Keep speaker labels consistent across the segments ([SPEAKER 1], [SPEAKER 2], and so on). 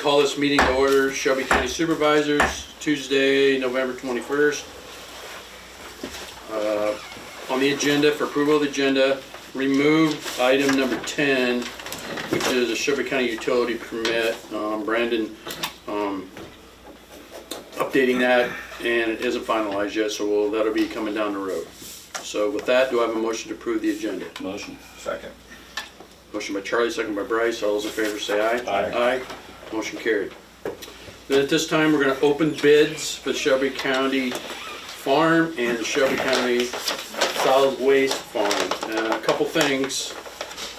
[SPEAKER 1] call this meeting to order. Shelby County Supervisors, Tuesday, November 21st. On the agenda, for approval of the agenda, remove item number 10, which is a Shelby County utility permit. Brandon updating that, and it isn't finalized yet, so that'll be coming down the road. So with that, do I have a motion to approve the agenda?
[SPEAKER 2] Motion.
[SPEAKER 3] Second.
[SPEAKER 1] Motion by Charlie, second by Bryce. All those in favor say aye.
[SPEAKER 3] Aye.
[SPEAKER 1] Aye. Motion carried. Then at this time, we're going to open bids for the Shelby County Farm and the Shelby County Solid Waste Farm. A couple things.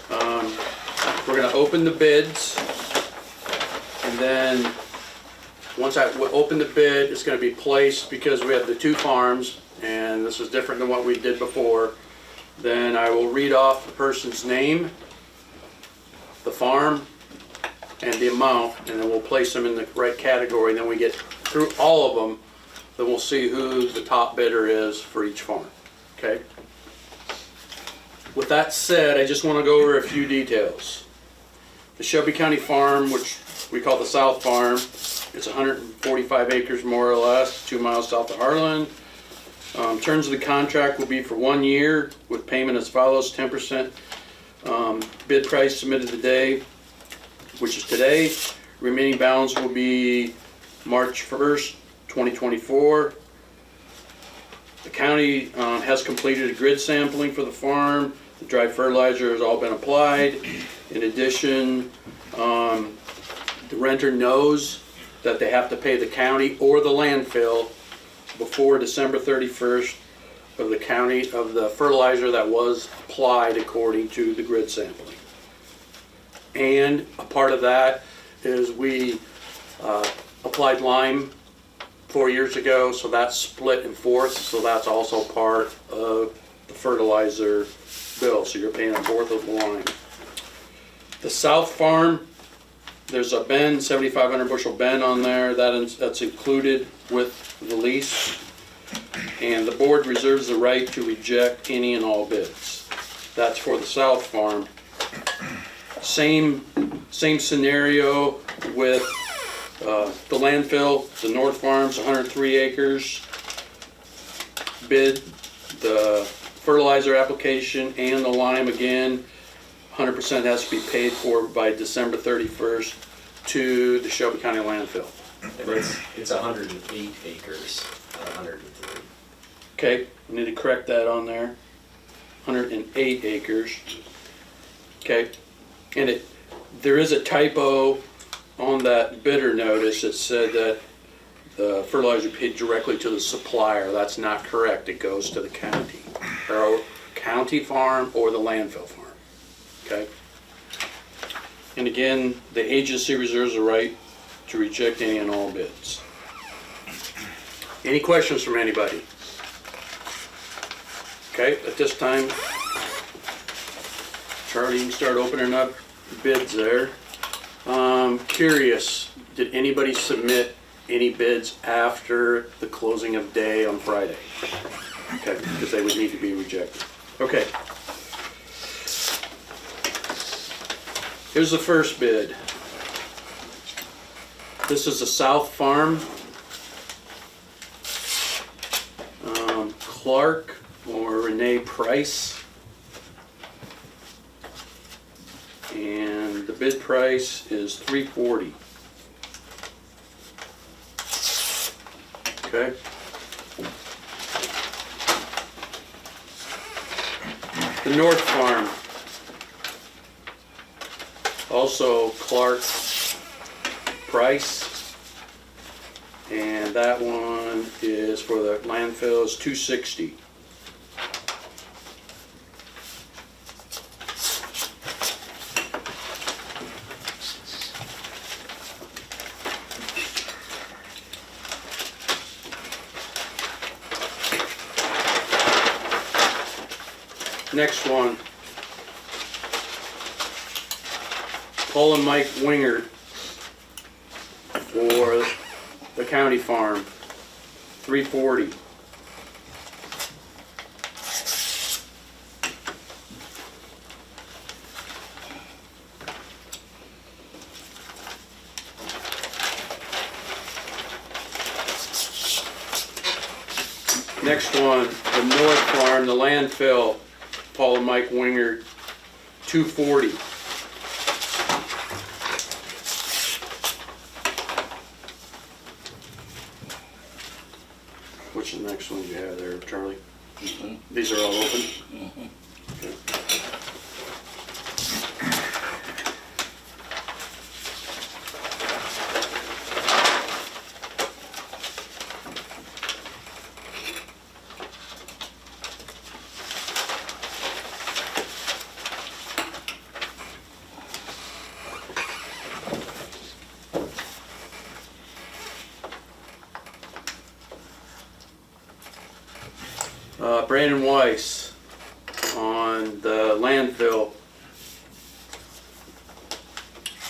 [SPEAKER 1] We're going to open the bids, and then once I open the bid, it's going to be placed, because we have the two farms, and this is different than what we did before. Then I will read off the person's name, the farm, and the amount, and then we'll place them in the right category, and then we get through all of them, then we'll see who the top bidder is for each farm, okay? With that said, I just want to go over a few details. The Shelby County Farm, which we call the South Farm, it's 145 acres more or less, 2 miles south of Harlan. Terms of the contract will be for 1 year with payment as follows: 10% bid price submitted today, which is today. Remaining balance will be March 1st, 2024. The county has completed a grid sampling for the farm. The dry fertilizer has all been applied. In addition, the renter knows that they have to pay the county or the landfill before December 31st of the county of the fertilizer that was applied according to the grid sampling. And a part of that is we applied lime 4 years ago, so that's split in fourths, so that's also part of the fertilizer bill, so you're paying a fourth of the lime. The South Farm, there's a bin, 7,500 bushel bin on there, that's included with the lease, and the board reserves the right to reject any and all bids. That's for the South Farm. Same scenario with the landfill. The North Farm's 103 acres. Bid the fertilizer application and the lime again. 100% has to be paid for by December 31st to the Shelby County landfill.
[SPEAKER 2] And it's 108 acres, not 103.
[SPEAKER 1] Okay, I need to correct that on there. 108 acres. Okay, and there is a typo on that bidder notice that said that the fertilizer paid directly to the supplier. That's not correct. It goes to the county, or county farm or the landfill farm. Okay. And again, the agency reserves the right to reject any and all bids. Any questions from anybody? Okay, at this time, Charlie, you can start opening up bids there. Curious, did anybody submit any bids after the closing of day on Friday? Okay, because they would need to be rejected. Okay. Here's the first bid. This is the South Farm. Clark or Renee Price. And the bid price is $340. Okay. The North Farm. Also Clark Price, and that one is for the landfill is $260. Next one, Paul and Mike Wingard for the county farm, $340. Next one, the North Farm, the landfill, Paul and Mike Wingard, 240. Which is the next one you have there, Charlie? These are all open? Okay. Brandon Weiss on the landfill,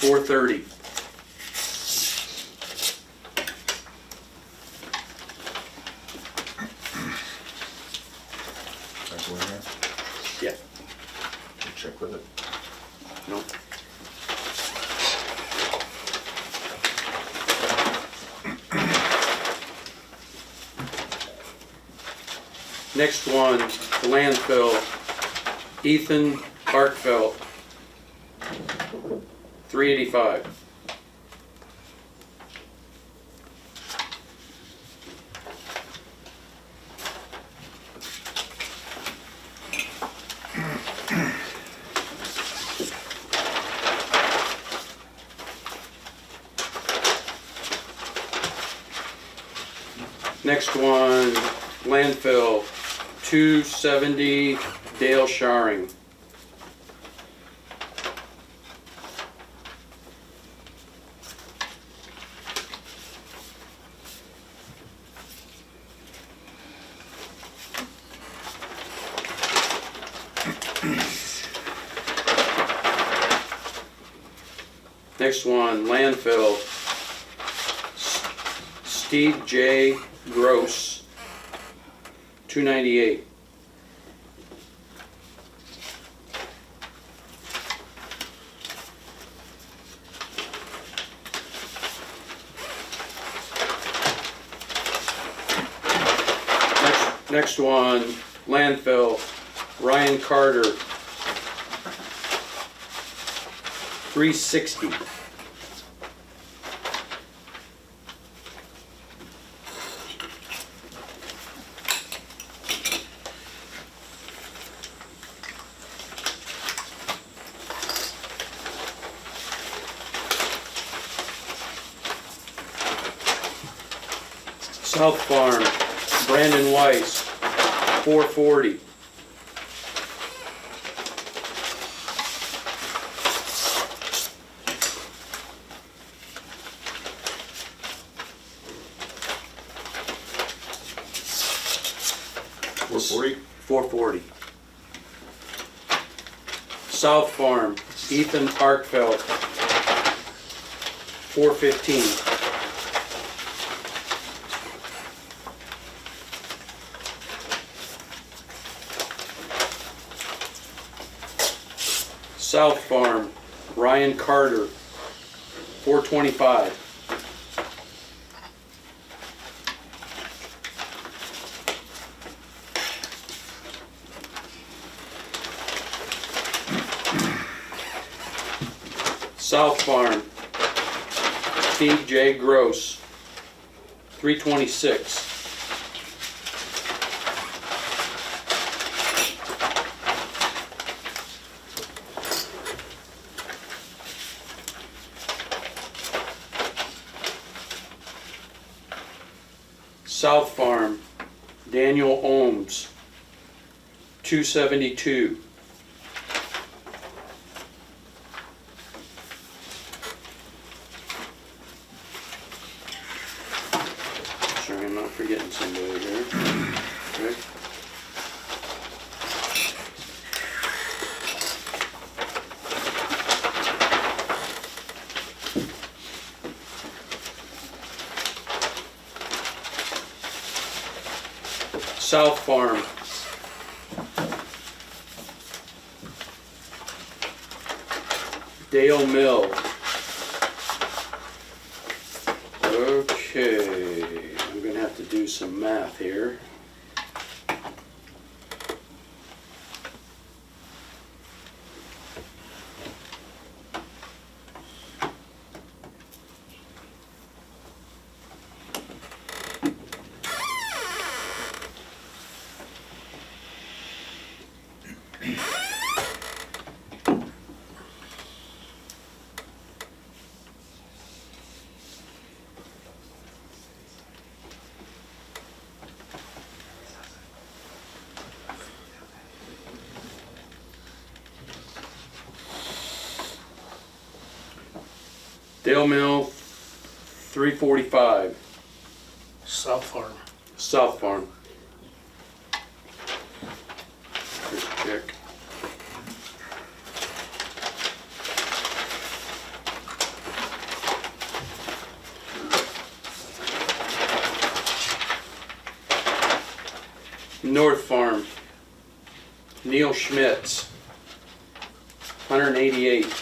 [SPEAKER 1] 430.
[SPEAKER 3] That's one here.
[SPEAKER 1] Yeah.
[SPEAKER 3] You check with it.
[SPEAKER 1] No. Next one, the landfill, Ethan Hartfeld, 385. Next one, landfill, 270, Dale Sharing. Next one, landfill, Steve J. Gross, 298. Next one, landfill, Ryan Carter, 360. South Farm, Brandon Weiss, 440. $440. South Farm, Ethan Arkfeld, 415. South Farm, Ryan Carter, 425. South Farm, Steve J. Gross, 326. South Farm, Daniel Ohms, 272. Sure I'm not forgetting somebody here. Okay. South Farm, Dale Mill. Okay, I'm gonna have to do some math here. Dale Mill, 345.
[SPEAKER 4] South Farm.
[SPEAKER 1] South Farm. Here's a check. North Farm, Neil Schmitz, 188.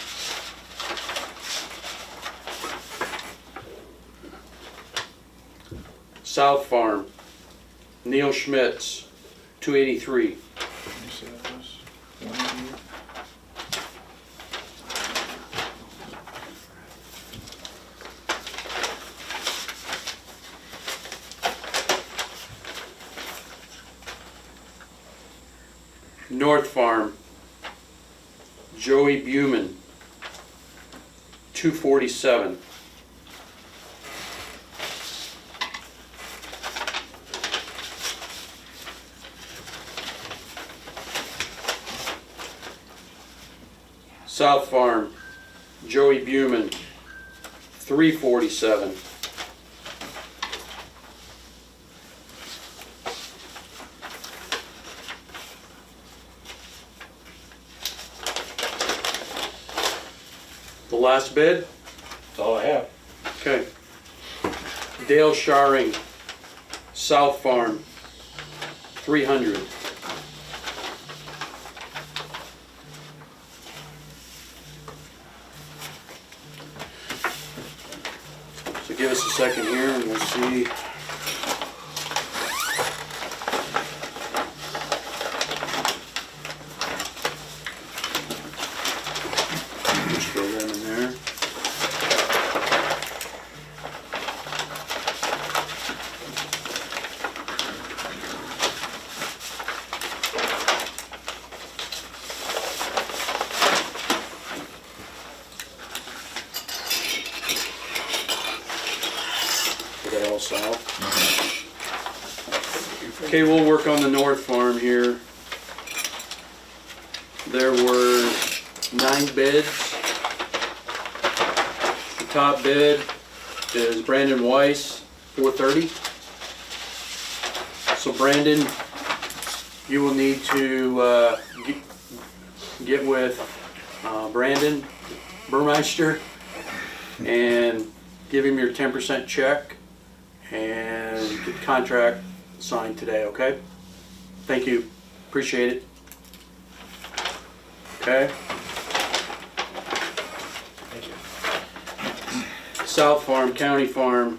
[SPEAKER 1] South Farm, Neil Schmitz, 283.
[SPEAKER 3] You see that was 188?
[SPEAKER 1] North Farm, Joey Buman, 247. South Farm, Joey Buman, 347. The last bid?
[SPEAKER 4] That's all I have.
[SPEAKER 1] Okay. Dale Sharing, South Farm, 300. So give us a second here and we'll see. Just throw them in there. Put that all south. Okay, we'll work on the North Farm here. There were 9 bids. The top bid is Brandon Weiss, 430. So Brandon, you will need to get with Brandon Burmeister and give him your 10% check and get the contract signed today, okay? Thank you, appreciate it. Okay?
[SPEAKER 4] Thank you.
[SPEAKER 1] South Farm, County Farm.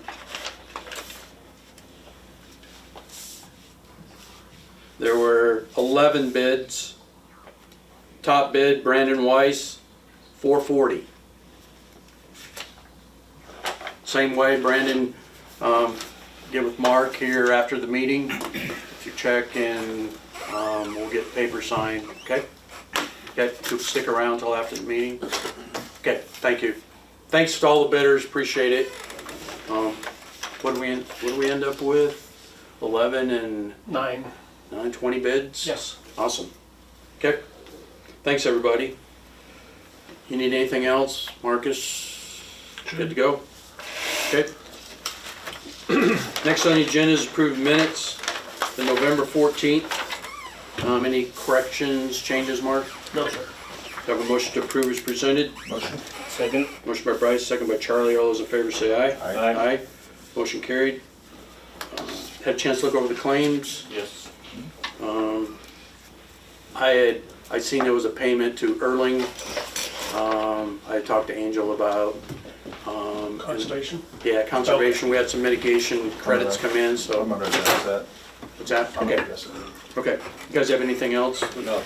[SPEAKER 1] There were 11 bids. Top bid, Brandon Weiss, 440. Same way, Brandon, get with Mark here after the meeting. If you check and we'll get paper signed, okay? Okay, you'll stick around till after the meeting. Okay, thank you. Thanks to all the bidders, appreciate it. What do we end up with? 11 and
[SPEAKER 4] 9.
[SPEAKER 1] 20 bids?
[SPEAKER 4] Yes.
[SPEAKER 1] Awesome. Okay. Thanks, everybody. You need anything else, Marcus? Good to go? Okay. Next on the agenda is approved minutes, the November 14th. Any corrections, changes, Mark?
[SPEAKER 4] No, sir.
[SPEAKER 1] Do I have a motion to approve as presented?
[SPEAKER 3] Motion?
[SPEAKER 4] Second.
[SPEAKER 1] Motion by Bryce, second by Charlie. All those in favor say aye.
[SPEAKER 3] Aye.
[SPEAKER 1] Aye. Motion carried. Had a chance to look over the claims.
[SPEAKER 4] Yes.
[SPEAKER 1] I seen there was a payment to Erling. I had talked to Angel about,
[SPEAKER 4] Conservation.
[SPEAKER 1] yeah, conservation. We had some mitigation credits come in,
[SPEAKER 3] I'm
[SPEAKER 1] so,
[SPEAKER 3] gonna address that.
[SPEAKER 1] what's that?
[SPEAKER 3] I'm gonna
[SPEAKER 1] Okay,
[SPEAKER 3] address it.
[SPEAKER 1] okay. You guys have anything else
[SPEAKER 2] No.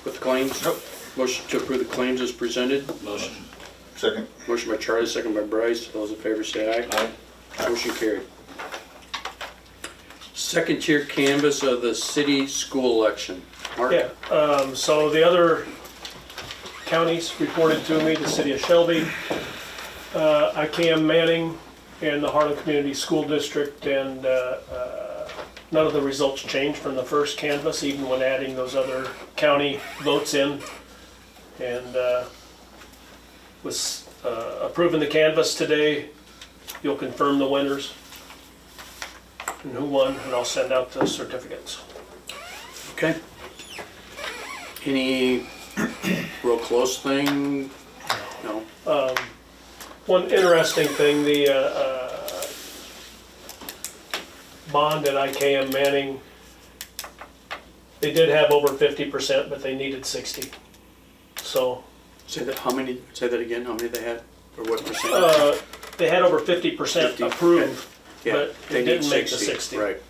[SPEAKER 1] with the claims?
[SPEAKER 3] Nope.
[SPEAKER 1] Motion to approve the claims as presented.
[SPEAKER 2] Motion.
[SPEAKER 3] Second?
[SPEAKER 1] Motion by Charlie, second by Bryce. Those in favor say aye.
[SPEAKER 2] Aye.
[SPEAKER 1] Motion carried. Second tier canvas of the city school election. Mark?
[SPEAKER 4] Yeah, so the other counties reported to me, the city of Shelby, ICAM Manning, and the Harlan Community School District, and none of the results changed from the first canvas, even when adding those other county votes in. And with approving the canvas today. You'll confirm the winners and who won, and I'll send out the certificates.
[SPEAKER 1] Okay. Any real close thing? No?
[SPEAKER 4] One interesting thing, the bond at IKM Manning, they did have over 50%, but they needed 60. So
[SPEAKER 1] Say that again, how many they had, or what percent?
[SPEAKER 4] they had over 50%
[SPEAKER 1] 50,
[SPEAKER 4] approved,
[SPEAKER 1] Yeah,
[SPEAKER 4] but they
[SPEAKER 1] need
[SPEAKER 4] didn't make the 60.
[SPEAKER 1] Right.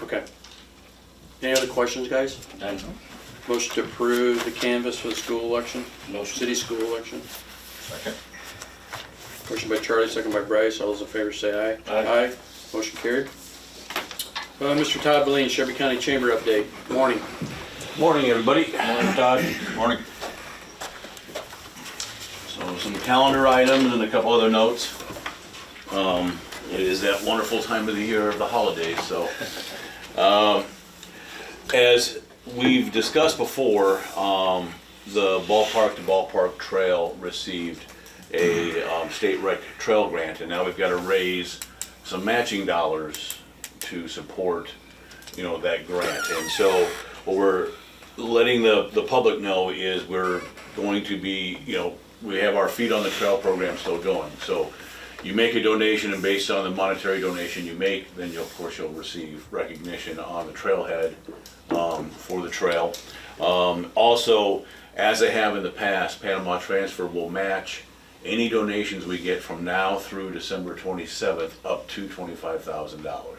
[SPEAKER 1] Okay. Any other questions, guys?
[SPEAKER 5] None.
[SPEAKER 1] Motion to approve the canvas for the school election,
[SPEAKER 5] Motion.
[SPEAKER 1] city school election.
[SPEAKER 3] Second.
[SPEAKER 1] Motion by Charlie, second by Bryce. All those in favor say aye.
[SPEAKER 5] Aye.
[SPEAKER 1] Motion carried. Mr. Todd Beleen, Shelby County Chamber update. Morning.
[SPEAKER 6] Morning, everybody.
[SPEAKER 5] Morning, Todd.
[SPEAKER 3] Morning.
[SPEAKER 6] So some calendar items and a couple other notes. It is that wonderful time of the year of the holidays, so. As we've discussed before, the Ballpark to Ballpark Trail received a state rec trail grant, and now we've got to raise some matching dollars to support, that grant. And so what we're letting the public know is we're going to be, we have our Feet on the Trail program still going. So you make a donation, and based on the monetary donation you make, then of course you'll receive recognition on the trailhead for the trail. Also, as they have in the past, Panama Transfer will match any donations we get from now through December 27th up to $25,000.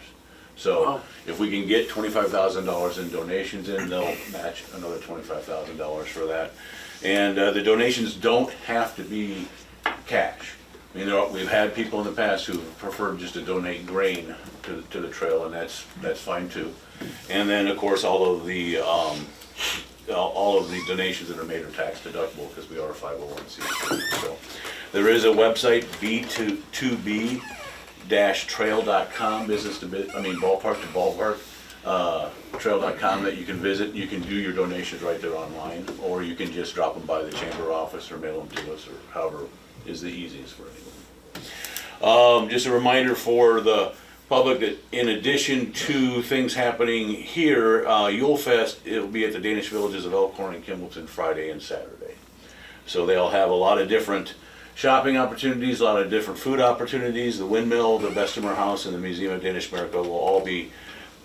[SPEAKER 6] So
[SPEAKER 1] Wow.
[SPEAKER 6] if we can get $25,000 in donations in, they'll match another $25,000 for that. And the donations don't have to be cash. I mean, we've had people in the past who preferred just to donate grain to the trail, and that's fine too. And then, of course, all of the donations that are made are tax deductible because we are a 501c3. So there is a website, b2b-trail.com, ballpark to ballpark trail.com, that you can visit. You can do your donations right there online, or you can just drop them by the chamber office or mail them to us, or however is the easiest for anyone. Just a reminder for the public that in addition to things happening here, Yule Fest, it'll be at the Danish villages of Elkhorn and Kimballton Friday and Saturday. So they'll have a lot of different shopping opportunities, a lot of different food opportunities. The windmill, the Bessemer House, and the Museum of Danish America will all be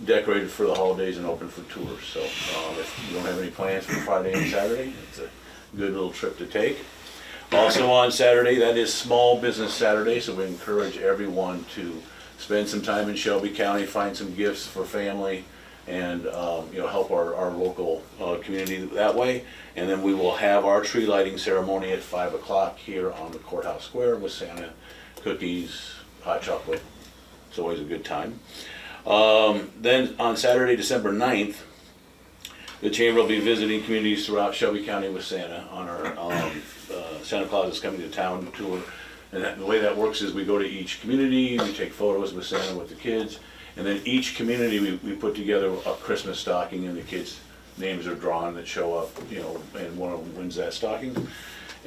[SPEAKER 6] decorated for the holidays and open for tours. So if you don't have any plans for Friday and Saturday, it's a good little trip to take. Also on Saturday, that is Small Business Saturday, so we encourage everyone to spend some time in Shelby County, find some gifts for family, and help our local community that way. And then we will have our tree lighting ceremony at 5 o'clock here on the courthouse square with Santa, cookies, hot chocolate. It's always a good time. Then on Saturday, December 9th, the Chamber will be visiting communities throughout Shelby County with Santa on our Santa Claus is Coming to Town tour. And the way that works is we go to each community, we take photos with Santa with the kids, and then each community we put together a Christmas stocking, and the kids' names are drawn that show up, and one of them wins that stocking.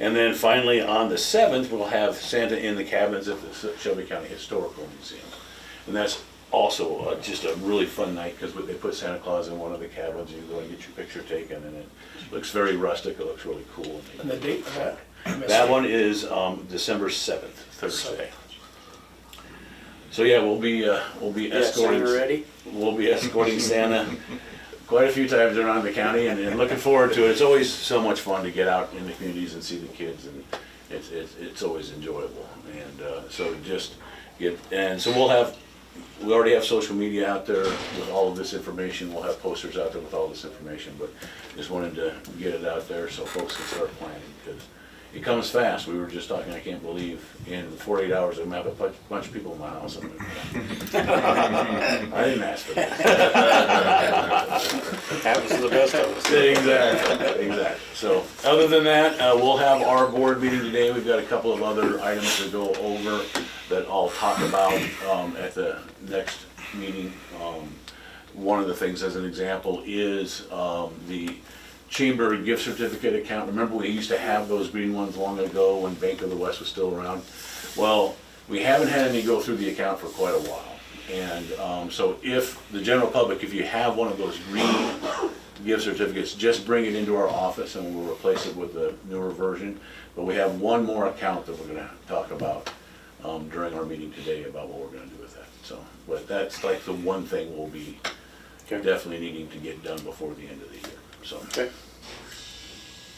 [SPEAKER 6] And then finally on the 7th, we'll have Santa in the cabins at the Shelby County Historical Museum. And that's also just a really fun night because they put Santa Claus in one of the cabins, you go and get your picture taken, and it looks very rustic, it looks really cool.
[SPEAKER 4] And the date for that?
[SPEAKER 6] That one is December 7th, Thursday. So yeah, we'll be escorting.
[SPEAKER 1] Santa ready?
[SPEAKER 6] We'll be escorting Santa quite a few times around the county, and looking forward to it. It's always so much fun to get out in the communities and see the kids, and it's always enjoyable. And so we already have social media out there with all of this information. We'll have posters out there with all this information, but just wanted to get it out there so folks can start planning, because it comes fast. We were just talking, I can't believe in 48 hours I'm gonna have a bunch of people in my house. I didn't ask for this.
[SPEAKER 1] Happens to the best of us.
[SPEAKER 6] Exactly. So, other than that, we'll have our board meeting today. We've got a couple of other items to go over that I'll talk about at the next meeting. One of the things, as an example, is the chamber gift certificate account. Remember, we used to have those green ones long ago when Bank of the West was still around? Well, we haven't had any go through the account for quite a while. And so if the general public, if you have one of those green gift certificates, just bring it into our office and we'll replace it with the newer version. But we have one more account that we're gonna talk about during our meeting today about what we're gonna do with that. So, but that's like the one thing we'll be
[SPEAKER 1] Okay.
[SPEAKER 6] definitely needing to get done before the end of the year, so.
[SPEAKER 1] Okay,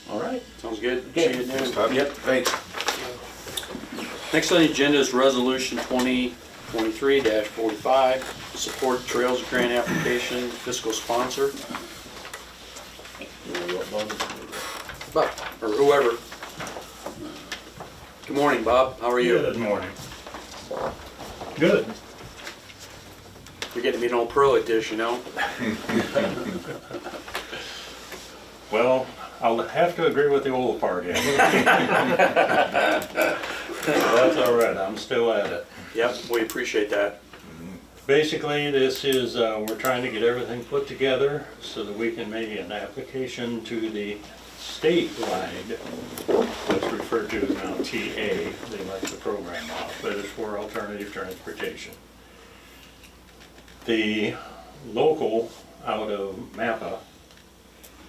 [SPEAKER 6] All right.
[SPEAKER 1] sounds good.
[SPEAKER 6] Okay.
[SPEAKER 1] See you
[SPEAKER 3] Thanks,
[SPEAKER 1] then.
[SPEAKER 3] Todd.
[SPEAKER 6] Yep, thanks.
[SPEAKER 1] Next on the agenda is Resolution 2023-45, Support Trails Grant Application, Fiscal Sponsor. Bob, or whoever. Good morning, Bob. How are you?
[SPEAKER 5] Good morning. Good.
[SPEAKER 1] You're getting to be an old pro at this, you know?
[SPEAKER 5] Well, I'll have to agree with the old part, yeah. That's all right, I'm still at it.
[SPEAKER 1] Yep, we appreciate that.
[SPEAKER 5] Basically, this is, we're trying to get everything put together so that we can make an application to the statewide, what's referred to as now TA, they like the program off, but it's for alternative transportation. The local out of MAPA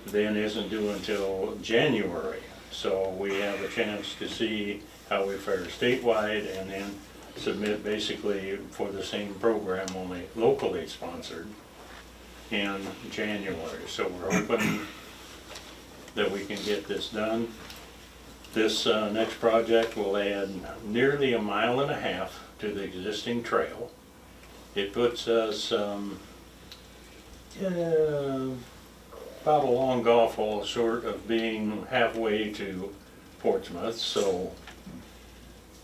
[SPEAKER 5] then isn't due until January. So we have a chance to see how we fare statewide and then submit basically for the same program, only locally sponsored in January. So we're hoping that we can get this done. This next project will add nearly 1.5 miles to the existing trail. It puts us about a long golf hole short of being halfway to Portsmouth, so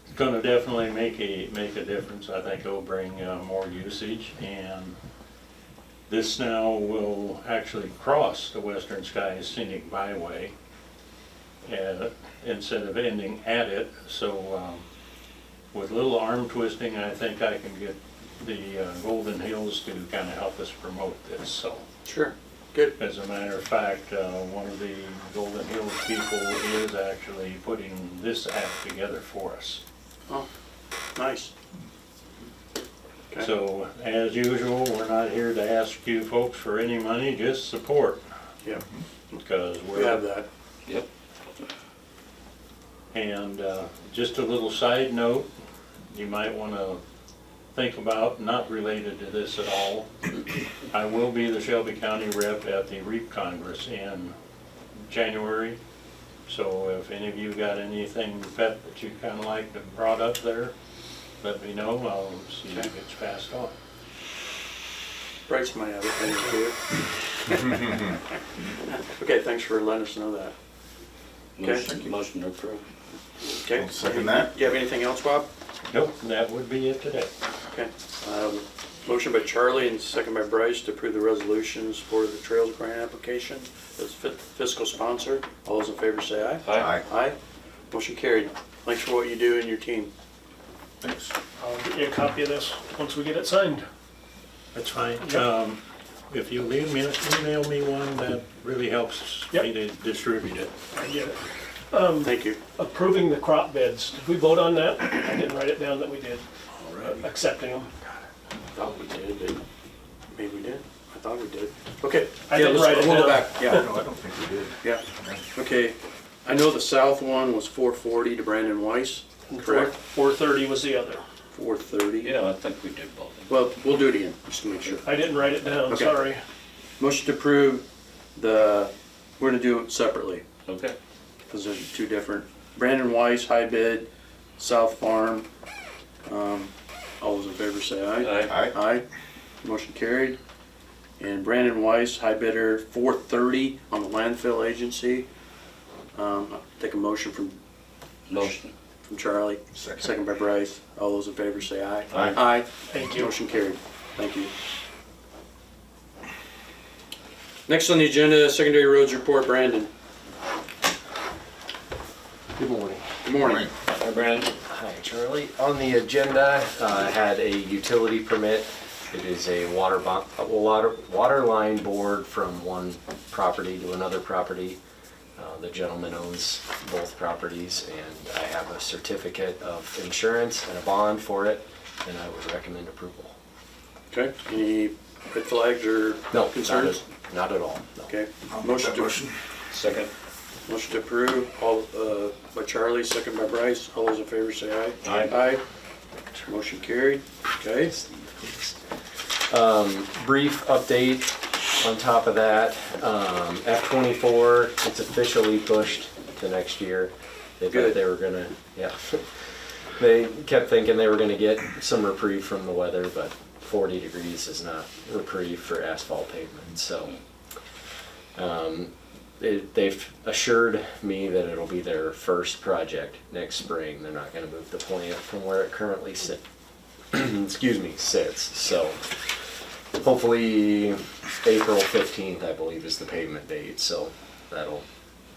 [SPEAKER 5] it's gonna definitely make a difference. I think it'll bring more usage, and this now will actually cross the Western Skies Scenic Byway instead of ending at it. So with a little arm twisting, I think I can get the Golden Hills to kind of help us promote this. So,
[SPEAKER 1] Sure, good.
[SPEAKER 5] as a matter of fact, one of the Golden Hills people is actually putting this app together for us.
[SPEAKER 1] Oh, nice. Okay.
[SPEAKER 5] So, as usual, we're not here to ask you folks for any money, just support,
[SPEAKER 1] Yep,
[SPEAKER 5] because
[SPEAKER 1] we have that.
[SPEAKER 2] Yep.
[SPEAKER 5] And just a little side note, you might want to think about, not related to this at all, I will be the Shelby County rep at the REAP Congress in January. So if any of you got anything pet that you kind of like to brought up there, let me know, I'll see if it gets passed on.
[SPEAKER 1] Bryce might have a thing to do. Okay, thanks for letting us know that. Okay.
[SPEAKER 2] Motion to approve.
[SPEAKER 1] Okay.
[SPEAKER 3] I'll second that.
[SPEAKER 1] You have anything else, Bob?
[SPEAKER 5] Nope, that would be it today.
[SPEAKER 1] Okay. Motion by Charlie and second by Bryce to approve the resolutions for the Trails Grant application as fiscal sponsor. All those in favor say aye.
[SPEAKER 3] Aye.
[SPEAKER 1] Aye. Motion carried. Thanks for what you do and your team.
[SPEAKER 3] Thanks.
[SPEAKER 4] I'll get you a copy of this once we get it signed.
[SPEAKER 5] That's fine. If you email me one, that really helps me to distribute it.
[SPEAKER 4] I get it.
[SPEAKER 1] Thank you.
[SPEAKER 4] Approving the crop bids, did we vote on that? I didn't write it down that we did.
[SPEAKER 1] Alright.
[SPEAKER 4] Accepting them.
[SPEAKER 1] Thought we did, but maybe we did. I thought we did. Okay.
[SPEAKER 4] I
[SPEAKER 1] Yeah,
[SPEAKER 4] didn't
[SPEAKER 1] let's-
[SPEAKER 4] write it
[SPEAKER 1] we'll go
[SPEAKER 4] down.
[SPEAKER 1] back. Yeah,
[SPEAKER 3] No, I don't think we did.
[SPEAKER 1] yeah. Okay. I know the south one was 440 to Brandon Weiss, correct?
[SPEAKER 4] 430 was the other.
[SPEAKER 1] 430.
[SPEAKER 2] Yeah, I think we did both.
[SPEAKER 1] Well, we'll do it again, just to make sure.
[SPEAKER 4] I didn't write it down,
[SPEAKER 1] Okay.
[SPEAKER 4] sorry.
[SPEAKER 1] Motion to approve we're gonna do it separately,
[SPEAKER 2] Okay.
[SPEAKER 1] because there's two different. Brandon Weiss, high bid, South Farm. All those in favor say aye.
[SPEAKER 2] Aye.
[SPEAKER 3] Aye.
[SPEAKER 1] Aye. Motion carried. And Brandon Weiss, high bidder, 430 on the landfill agency. I'll take a motion from
[SPEAKER 2] Motion.
[SPEAKER 1] Charlie.
[SPEAKER 3] Second.
[SPEAKER 1] Second by Bryce. All those in favor say aye.
[SPEAKER 2] Aye.
[SPEAKER 1] Aye.
[SPEAKER 4] Thank you.
[SPEAKER 1] Motion carried. Thank you. Next on the agenda, secondary roads report, Brandon.
[SPEAKER 7] Good morning.
[SPEAKER 1] Good morning.
[SPEAKER 2] Hi, Brandon.
[SPEAKER 7] Hi, Charlie. On the agenda, I had a utility permit
[SPEAKER 2] It is a water line board from one property to another property. The gentleman owns both properties, and I have a certificate of insurance and a bond for it, and I would recommend approval.
[SPEAKER 1] Okay, any red flags or
[SPEAKER 2] No,
[SPEAKER 1] concerns?
[SPEAKER 2] not at all, no.
[SPEAKER 1] Okay,
[SPEAKER 3] I'll make
[SPEAKER 1] motion
[SPEAKER 3] that
[SPEAKER 1] to,
[SPEAKER 3] motion.
[SPEAKER 2] Second.
[SPEAKER 1] motion to approve, all, by Charlie, second by Bryce, all those in favor say aye.
[SPEAKER 2] Aye.
[SPEAKER 1] Aye. Motion carried, okay,
[SPEAKER 2] Brief update on top of that. F-24, it's officially pushed to next year. They
[SPEAKER 1] Good.
[SPEAKER 2] thought they were gonna, yeah. They kept thinking they were gonna get some reprieve from the weather, but 40 degrees is not reprieve for asphalt pavement, so. They've assured me that it'll be their first project next spring. They're not gonna move the plant from where it currently sits, so. Hopefully, April 15th, I believe, is the pavement date, so that'll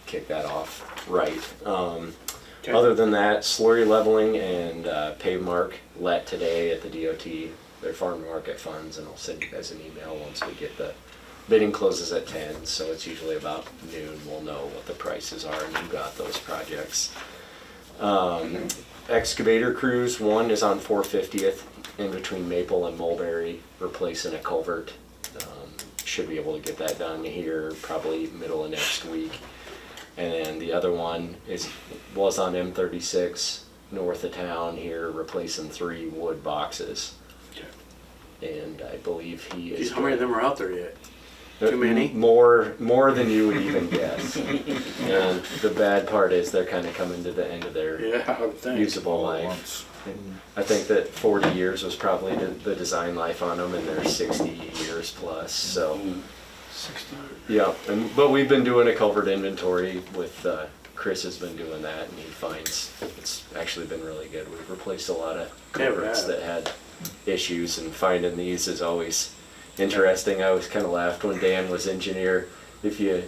[SPEAKER 2] kick that off right.
[SPEAKER 1] Okay.
[SPEAKER 2] Other than that, slurry leveling and pave mark let today at the DOT, their farm to market funds, and I'll send you guys an email once we get the bidding closes at 10, so it's usually about noon. We'll know what the prices are and who got those projects. Excavator crews, one is on 450th in between Maple and Mulberry, replacing a culvert. Should be able to get that done here probably middle of next week. And then the other one was on M36 north of town here, replacing 3 wood boxes. And I believe he is.
[SPEAKER 1] Geez, how many of them are out there yet? Too many?
[SPEAKER 2] More than you would even guess. And the bad part is they're kind of coming to the end of their
[SPEAKER 1] Yeah, I would think.
[SPEAKER 2] usable
[SPEAKER 3] All at
[SPEAKER 2] life.
[SPEAKER 3] once.
[SPEAKER 2] I think that 40 years was probably the design life on them, and they're 60 years plus. So, yeah. But we've been doing a culvert inventory with Chris has been doing that, and he finds it's actually been really good. We've replaced a lot of culverts that had issues, and finding these is always interesting. I always kind of laughed when Dan was engineer. If you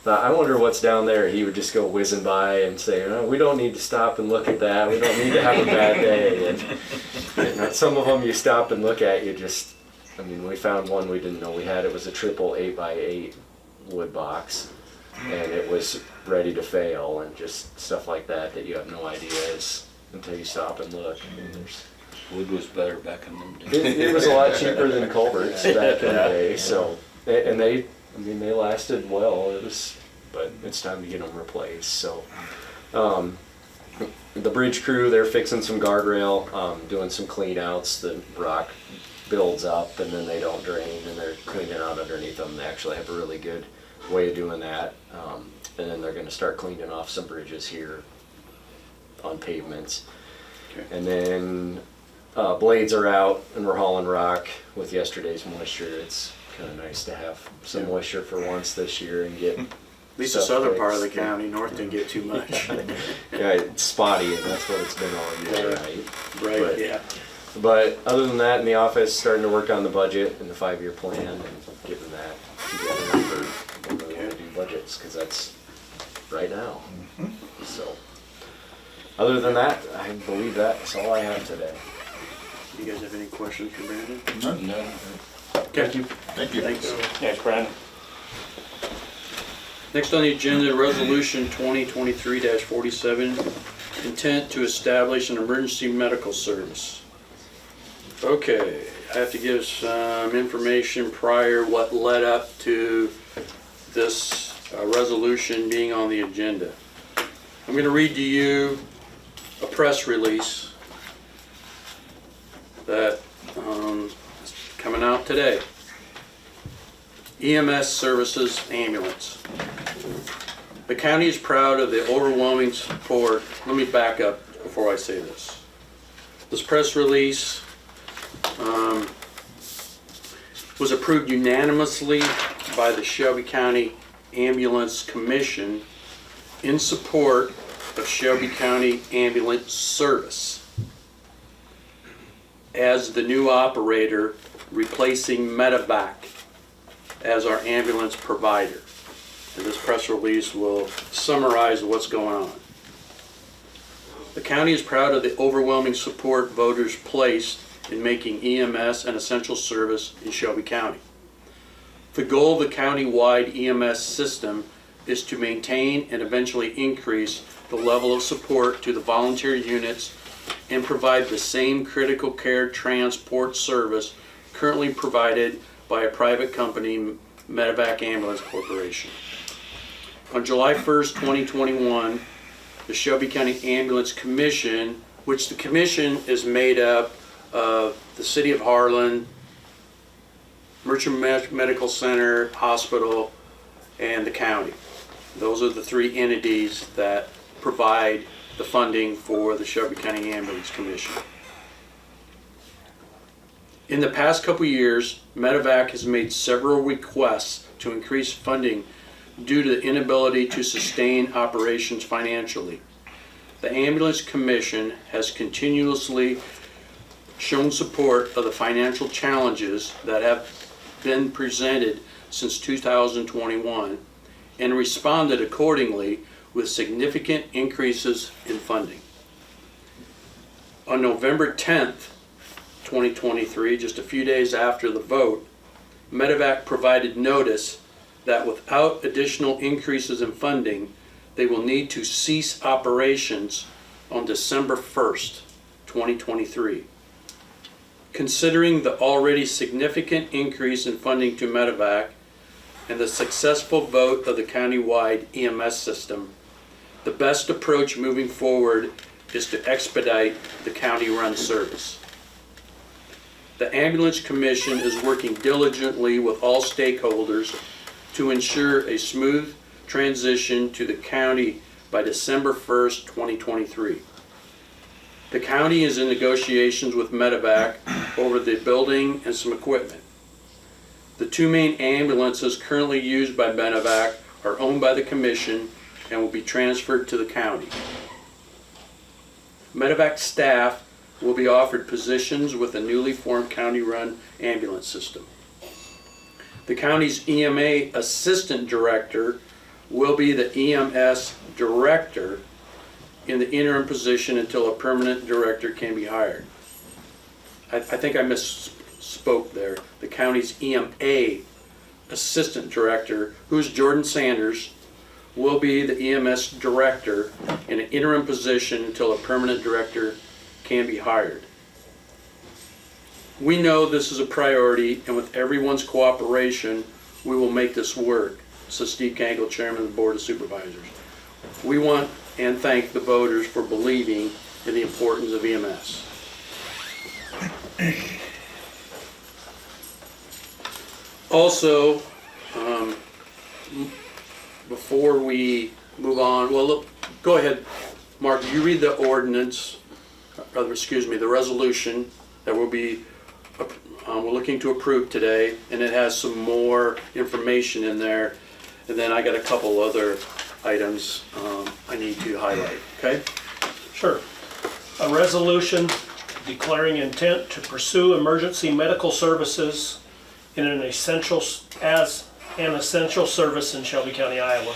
[SPEAKER 2] thought, I wonder what's down there, he would just go whizzing by and say, oh, we don't need to stop and look at that. We don't need to have a bad day. And some of them you stop and look at, I mean, we found one we didn't know we had. It was a triple 8x8 wood box, and it was ready to fail, and just stuff like that you have no idea until you stop and look. And
[SPEAKER 7] Wood was better back in them days.
[SPEAKER 2] it was a lot cheaper than culverts back in the day, so, and they lasted well. But it's time to get them replaced, so. The bridge crew, they're fixing some guardrail, doing some clean outs. The rock builds up and then they don't drain, and they're cleaning out underneath them. They actually have a really good way of doing that. And then they're gonna start cleaning off some bridges here on pavements.
[SPEAKER 1] Okay.
[SPEAKER 2] And then blades are out and we're hauling rock with yesterday's moisture. It's kind of nice to have some moisture for once this year and get.
[SPEAKER 1] At least the
[SPEAKER 2] stuff
[SPEAKER 1] southern part of the
[SPEAKER 2] fixed.
[SPEAKER 1] county, north didn't get too much.
[SPEAKER 2] Yeah, it's spotty, and that's what it's been all year, right?
[SPEAKER 1] Right,
[SPEAKER 2] But-
[SPEAKER 1] yeah.
[SPEAKER 2] But other than that, in the office, starting to work on the budget and the 5-year plan and getting that together for when we want to do budgets, because that's right now. So, other than that, I believe that's all I have today.
[SPEAKER 1] You guys have any questions for Brandon?
[SPEAKER 3] None?
[SPEAKER 7] No.
[SPEAKER 1] Thank you.
[SPEAKER 3] Thank you.
[SPEAKER 1] Thanks.
[SPEAKER 5] Thanks, Brandon.
[SPEAKER 1] Next on the agenda, Resolution 2023-47, intent to establish an emergency medical service. Okay, I have to give some information prior what led up to this resolution being on the agenda. I'm going to read to you a press release that is coming out today. EMS Services Ambulance. The county is proud of the overwhelming support. Let me back up before I say this. This press release was approved unanimously by the Shelby County Ambulance Commission in support of Shelby County Ambulance Service as the new operator replacing Medevac as our ambulance provider. And this press release will summarize what's going on. The county is proud of the overwhelming support voters placed in making EMS an essential service in Shelby County. The goal of the county-wide EMS system is to maintain and eventually increase the level of support to the volunteer units and provide the same critical care transport service currently provided by a private company, Medevac Ambulance Corporation. On July 1st, 2021, the Shelby County Ambulance Commission, which the commission is made up of the City of Harlan, Merchant Medical Center, Hospital, and the county. Those are the three entities that provide the funding for the Shelby County Ambulance Commission. In the past couple years, Medevac has made several requests to increase funding due to the inability to sustain operations financially. The Ambulance Commission has continuously shown support of the financial challenges that have been presented since 2021 and responded accordingly with significant increases in funding. On November 10th, 2023, just a few days after the vote, Medevac provided notice that without additional increases in funding, they will need to cease operations on December 1st, 2023. Considering the already significant increase in funding to Medevac and the successful vote of the county-wide EMS system, the best approach moving forward is to expedite the county-run service. The Ambulance Commission is working diligently with all stakeholders to ensure a smooth transition to the county by December 1st, 2023. The county is in negotiations with Medevac over the building and some equipment. The two main ambulances currently used by Medevac are owned by the commission and will be transferred to the county. Medevac staff will be offered positions with a newly formed county-run ambulance system. The county's EMA assistant director will be the EMS director in the interim position until a permanent director can be hired. I think I misspoke there. The county's EMA assistant director, who's Jordan Sanders, will be the EMS director in an interim position until a permanent director can be hired. We know this is a priority, and with everyone's cooperation, we will make this work, says Steve Kangle, Chairman of the Board of Supervisors. We want and thank the voters for believing in the importance of EMS. Also, before we move on, well, look, go ahead, Mark, you read the ordinance, the resolution that we're looking to approve today, and it has some more information in there, and then I got a couple other items I need to highlight, okay?
[SPEAKER 4] Sure. A resolution declaring intent to pursue emergency medical services in an essential service in Shelby County, Iowa.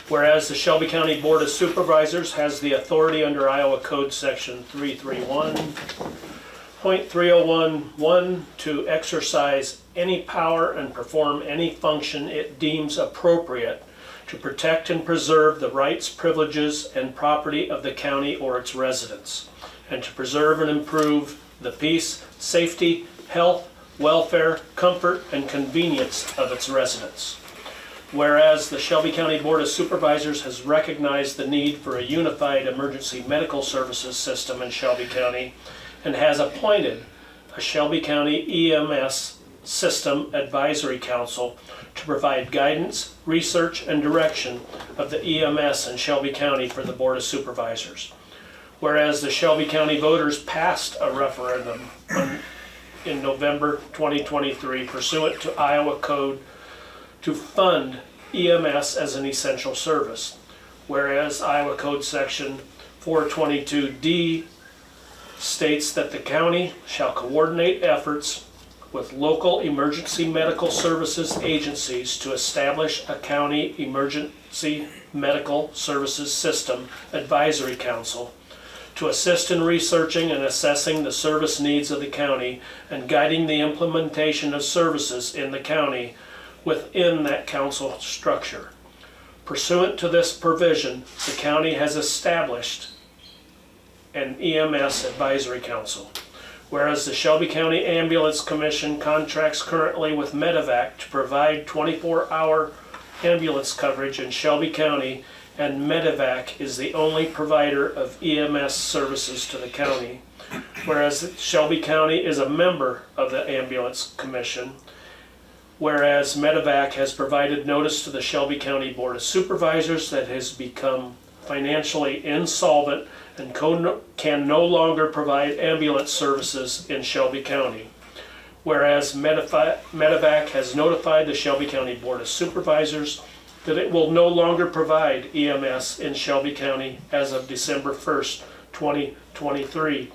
[SPEAKER 4] Whereas the Shelby County Board of Supervisors has the authority under Iowa Code Section 331.3011 to exercise any power and perform any function it deems appropriate to protect and preserve the rights, privileges, and property of the county or its residents, and to preserve and improve the peace, safety, health, welfare, comfort, and convenience of its residents. Whereas the Shelby County Board of Supervisors has recognized the need for a unified emergency medical services system in Shelby County and has appointed a Shelby County EMS System Advisory Council to provide guidance, research, and direction of the EMS in Shelby County for the Board of Supervisors. Whereas the Shelby County voters passed a referendum in November 2023 pursuant to Iowa Code to fund EMS as an essential service. Whereas Iowa Code Section 422D states that the county shall coordinate efforts with local emergency medical services agencies to establish a county emergency medical services system advisory council to assist in researching and assessing the service needs of the county and guiding the implementation of services in the county within that council structure. Pursuant to this provision, the county has established an EMS Advisory Council. Whereas the Shelby County Ambulance Commission contracts currently with Medevac to provide 24-hour ambulance coverage in Shelby County, and Medevac is the only provider of EMS services to the county. Whereas Shelby County is a member of the Ambulance Commission, whereas Medevac has provided notice to the Shelby County Board of Supervisors that has become financially insolvent and can no longer provide ambulance services in Shelby County. Whereas Medevac has notified the Shelby County Board of Supervisors that it will no longer provide EMS in Shelby County as of December 1st, 2023.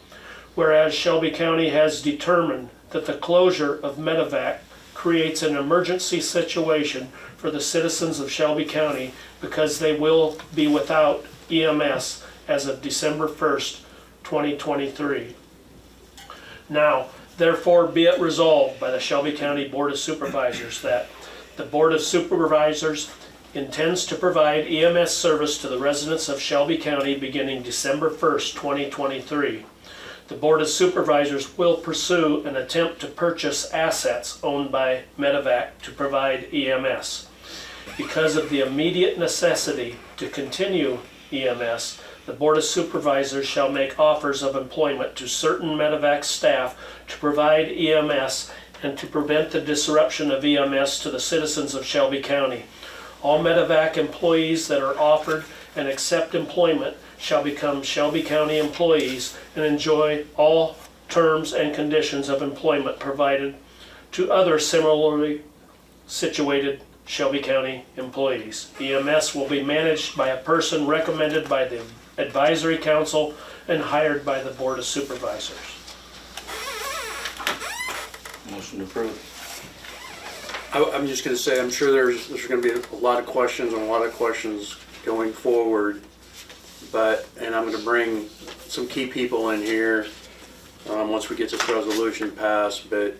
[SPEAKER 4] Whereas Shelby County has determined that the closure of Medevac creates an emergency situation for the citizens of Shelby County because they will be without EMS as of December 1st, 2023. Now, therefore be it resolved by the Shelby County Board of Supervisors that the Board of Supervisors intends to provide EMS service to the residents of Shelby County beginning December 1st, 2023. The Board of Supervisors will pursue an attempt to purchase assets owned by Medevac to provide EMS. Because of the immediate necessity to continue EMS, the Board of Supervisors shall make offers of employment to certain Medevac staff to provide EMS and to prevent the disruption of EMS to the citizens of Shelby County. All Medevac employees that are offered and accept employment shall become Shelby County employees and enjoy all terms and conditions of employment provided to other similarly situated Shelby County employees. EMS will be managed by a person recommended by the Advisory Council and hired by the Board of Supervisors.
[SPEAKER 7] Motion approved.
[SPEAKER 1] I'm just gonna say, I'm sure there's gonna be a lot of questions going forward, and I'm gonna bring some key people in here, once we get this resolution passed, but,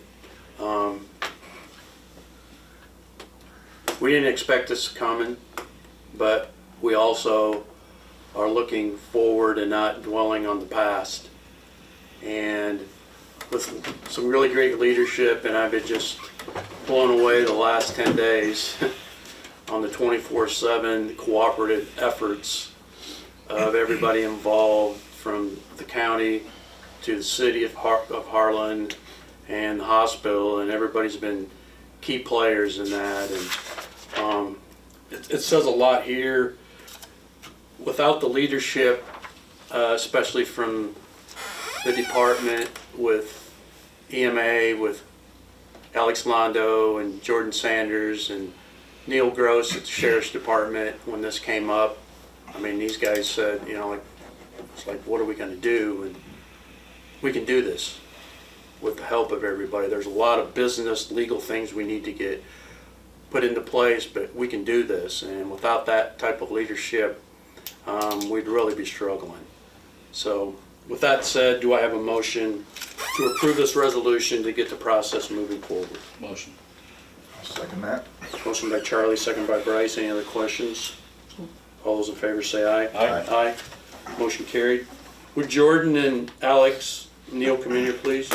[SPEAKER 1] we didn't expect this coming, but we also are looking forward and not dwelling on the past. And with some really great leadership, and I've been just blown away the last 10 days on the 24/7 cooperative efforts of everybody involved, from the county to the city of Harlan and the hospital, and everybody's been key players in that. And it says a lot here. Without the leadership, especially from the department with EMA, with Alex Londo and Jordan Sanders and Neil Gross at the Sheriff's Department, when this came up, I mean, these guys said, you know, it's like, what are we going to do? And we can do this with the help of everybody. There's a lot of business, legal things we need to get put into place, but we can do this. And without that type of leadership, we'd really be struggling. So with that said, do I have a motion to approve this resolution to get the process moving forward?
[SPEAKER 7] Motion.
[SPEAKER 3] I'll second that.
[SPEAKER 1] Motion by Charlie, second by Bryce. Any other questions? All those in favor say aye.
[SPEAKER 3] Aye.
[SPEAKER 1] Aye. Motion carried. Would Jordan and Alex, Neil come in here, please?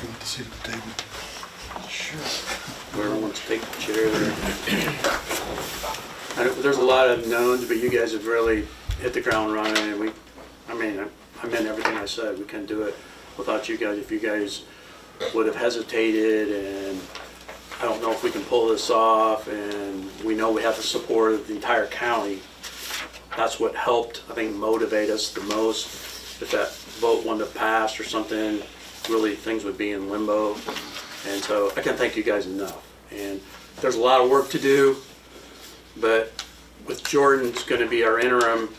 [SPEAKER 3] Want to see the table? Sure.
[SPEAKER 1] Whoever wants to take the chair there. There's a lot of knowns, but you guys have really hit the ground running, and I meant everything I said. We couldn't do it without you guys. If you guys would have hesitated, and I don't know if we can pull this off, and we know we have the support of the entire county. That's what helped, I think, motivate us the most. If that vote wouldn't have passed or something, really things would be in limbo. And so I can't thank you guys enough. And there's a lot of work to do, but with Jordan's going to be our interim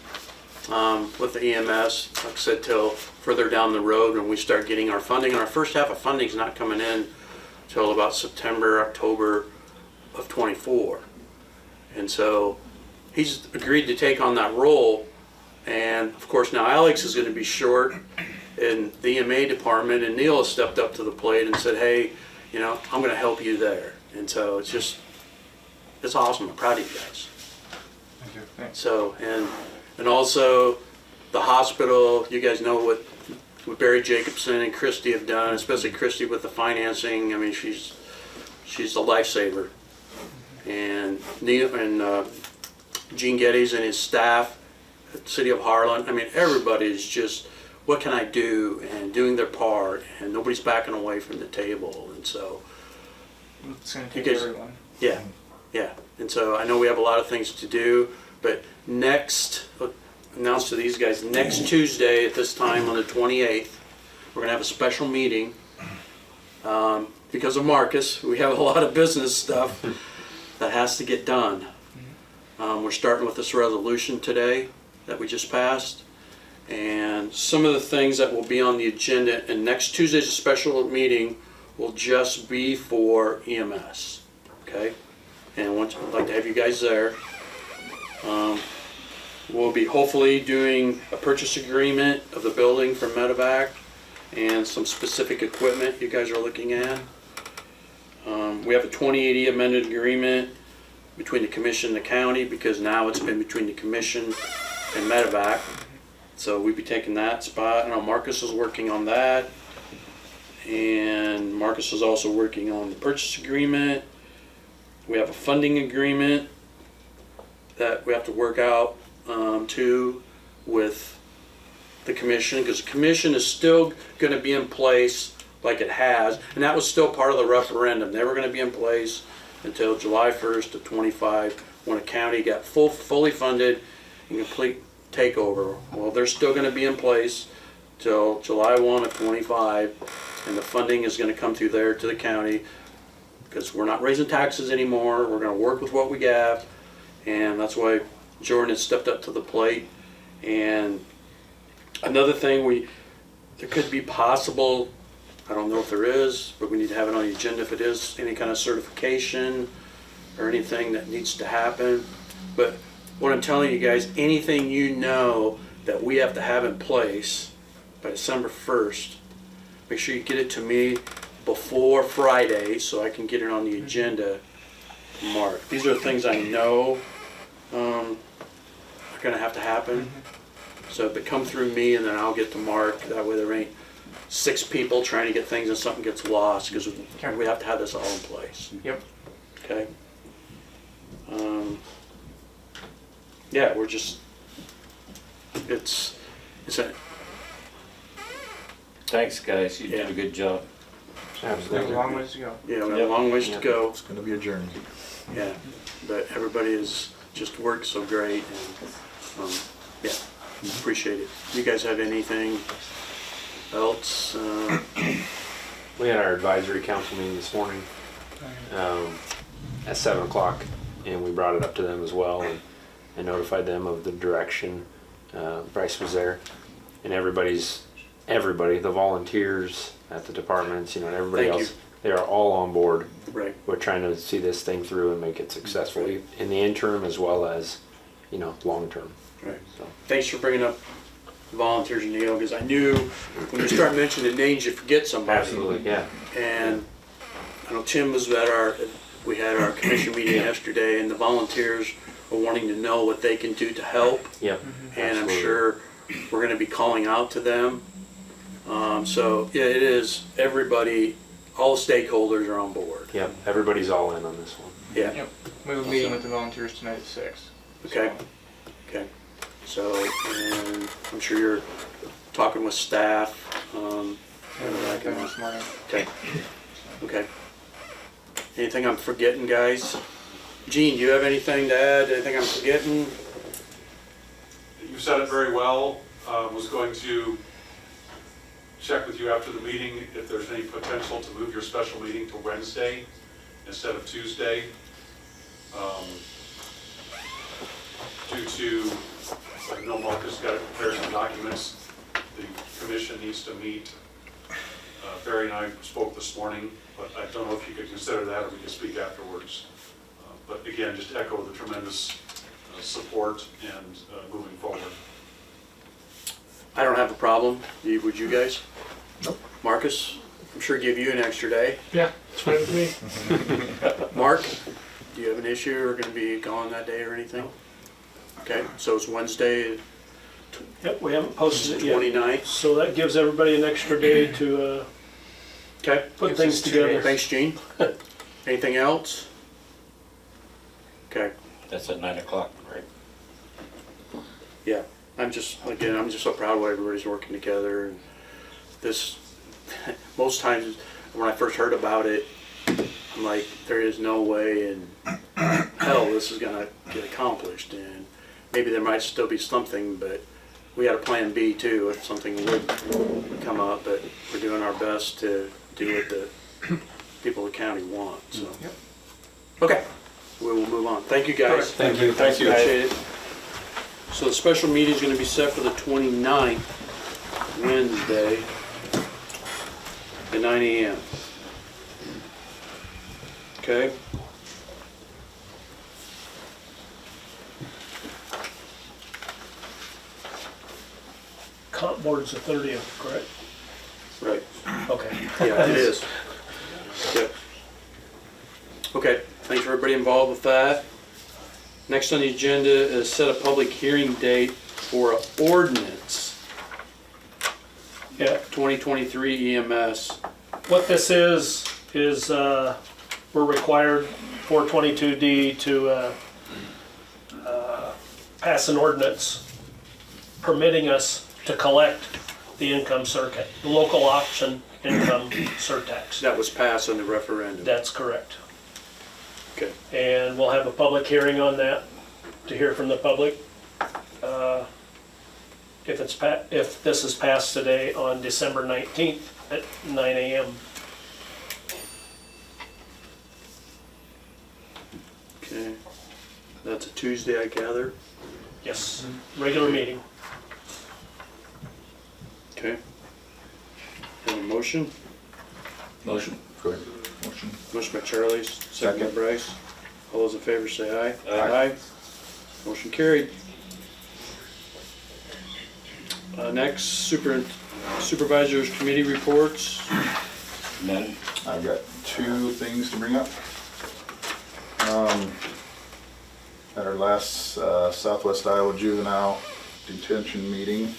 [SPEAKER 1] with the EMS, like I said, till further down the road when we start getting our funding. And our first half of funding is not coming in till about September, October of '24. And so he's agreed to take on that role. And of course now Alex is gonna be short in the EMA department, and Neil has stepped up to the plate and said, hey, you know, I'm gonna help you there. And so it's just, it's awesome. I'm proud of you guys.
[SPEAKER 3] Thank you. Thanks.
[SPEAKER 1] So, and also the hospital, you guys know what Barry Jacobson and Christy have done, especially Christy with the financing. I mean, she's a lifesaver. And Neil and Gene Geddes and his staff at the City of Harlan, I mean, everybody is just, what can I do, and doing their part, and nobody's backing away from the table. And so,
[SPEAKER 8] It's gonna
[SPEAKER 1] You
[SPEAKER 8] take
[SPEAKER 1] guys-
[SPEAKER 8] everyone.
[SPEAKER 1] yeah, yeah. And so I know we have a lot of things to do, but announce to these guys, next Tuesday at this time on the 28th, we're gonna have a special meeting. Because of Marcus, we have a lot of business stuff that has to get done. We're starting with this resolution today that we just passed. And some of the things that will be on the agenda, and next Tuesday's special meeting will just be for EMS, okay? And I'd like to have you guys there. We'll be hopefully doing a purchase agreement of the building for Medevac and some specific equipment you guys are looking at. We have a 2080 amended agreement between the commission and the county, because now it's been between the commission and Medevac. So we'd be taking that spot. I know Marcus is working on that. And Marcus is also working on the purchase agreement. We have a funding agreement that we have to work out too with the commission, because the commission is still going to be in place like it has, and that was still part of the referendum. They were going to be in place until July 1st of '25, when the county got fully funded and complete takeover. Well, they're still going to be in place till July 1 of '25, and the funding is going to come through there to the county, because we're not raising taxes anymore. We're going to work with what we got, and that's why Jordan has stepped up to the plate. And another thing, there could be possible, I don't know if there is, but we need to have it on the agenda if it is any kind of certification or anything that needs to happen. But what I'm telling you guys, anything you know that we have to have in place by December 1st, make sure you get it to me before Friday so I can get it on the agenda. Mark, these are things I know are gonna have to happen. So if it come through me, and then I'll get to Mark, that way there ain't 6 people trying to get things and something gets lost, because we have to have this all in place.
[SPEAKER 8] Yep.
[SPEAKER 1] Okay? Yeah, we're just, it's a,
[SPEAKER 7] Thanks, guys, you did
[SPEAKER 1] Yeah.
[SPEAKER 7] a good job.
[SPEAKER 8] There's a long ways to go.
[SPEAKER 1] yeah, we have a long ways to
[SPEAKER 7] Yep.
[SPEAKER 1] go.
[SPEAKER 3] It's gonna be a journey.
[SPEAKER 1] Yeah, but everybody has just worked so great, and, yeah, appreciate it. You guys have anything else?
[SPEAKER 9] We had our advisory council meeting this morning at 7 o'clock, and we brought it up to them as well, and notified them of the direction. Bryce was there, and everybody, the volunteers at the departments, and everybody
[SPEAKER 1] Thank
[SPEAKER 9] else, they are all on board.
[SPEAKER 1] Right,
[SPEAKER 9] We're trying to see this thing through and make it successful in the interim as well as, long term.
[SPEAKER 1] right.
[SPEAKER 9] So.
[SPEAKER 1] Thanks for bringing up the volunteers, Neil, because I knew when you start mentioning names, you forget somebody.
[SPEAKER 9] Absolutely, yeah.
[SPEAKER 1] And I know Tim was we had our commission meeting yesterday, and the volunteers are wanting to know what they can do to help.
[SPEAKER 9] Yep.
[SPEAKER 1] And I'm
[SPEAKER 9] absolutely.
[SPEAKER 1] sure we're gonna be calling out to them. So, yeah, it is, everybody, all the stakeholders are on board.
[SPEAKER 9] Yep, everybody's all in on this one.
[SPEAKER 1] Yeah,
[SPEAKER 8] Yep. We have a meeting with the volunteers tonight at 6.
[SPEAKER 1] okay, okay. So, and I'm sure you're talking with staff,
[SPEAKER 8] And
[SPEAKER 1] that kind of-
[SPEAKER 8] this morning.
[SPEAKER 1] okay, okay. Anything I'm forgetting, guys? Gene, do you have anything to add? Anything I'm forgetting?
[SPEAKER 10] You said it very well. Was going to check with you after the meeting if there's any potential to move your special meeting to Wednesday instead of Tuesday. Due to I know Marcus got to prepare some documents. The commission needs to meet. Barry and I spoke this morning, but I don't know if you could consider that or we could speak afterwards. But again, just echo the tremendous support and moving forward.
[SPEAKER 1] I don't have a problem. Would you guys?
[SPEAKER 3] Nope.
[SPEAKER 1] Marcus, I'm sure give you an extra day.
[SPEAKER 4] Yeah, it's fine with me.
[SPEAKER 1] Mark, do you have an issue or gonna be gone that day or anything? Okay, so it's Wednesday,
[SPEAKER 4] Yep, we haven't posted it yet.
[SPEAKER 1] 29th.
[SPEAKER 4] So that gives everybody an extra day to
[SPEAKER 1] Okay,
[SPEAKER 4] put things together.
[SPEAKER 1] thanks, Gene. Anything else? Okay,
[SPEAKER 7] That's at 9 o'clock, right?
[SPEAKER 1] yeah, I'm just so proud of what everybody's working together. And this, most times when I first heard about it, I'm like, there is no way in hell this is gonna get accomplished. And maybe there might still be something, but we had a plan B too if something would come up. But we're doing our best to do what the people of the county want. So, okay, we will move on. Thank you guys.
[SPEAKER 2] Thank you.
[SPEAKER 1] Thank you. Appreciate it. So the special meeting is going to be set for the 29th, Wednesday, at 9 a.m. Okay?
[SPEAKER 4] Comp board's the 30th, correct?
[SPEAKER 1] Right.
[SPEAKER 4] Okay.
[SPEAKER 1] Yeah, it is. Yep. Okay, thanks for everybody involved with that. Next on the agenda is set a public hearing date for an ordinance,
[SPEAKER 4] Yeah,
[SPEAKER 1] 2023 EMS.
[SPEAKER 4] what this is we're required 422D to pass an ordinance permitting us to collect the income circuit, the local option income surtax.
[SPEAKER 1] That was passed on the referendum.
[SPEAKER 4] That's correct.
[SPEAKER 1] Okay.
[SPEAKER 4] And we'll have a public hearing on that to hear from the public. If this is passed today on December 19th at 9 a.m.
[SPEAKER 1] Okay. That's a Tuesday, I gather.
[SPEAKER 4] Yes, regular meeting.
[SPEAKER 1] Okay. Have a motion?
[SPEAKER 7] Motion.
[SPEAKER 3] Go ahead. Motion.
[SPEAKER 1] Motion by Charlie, second by
[SPEAKER 3] Second.
[SPEAKER 1] Bryce. All those in favor say aye.
[SPEAKER 7] Aye.
[SPEAKER 1] Motion carried. Next, supervisors committee reports.
[SPEAKER 7] None.
[SPEAKER 3] I've got two things to bring up. At our last Southwest Iowa Juvenile Detention meeting,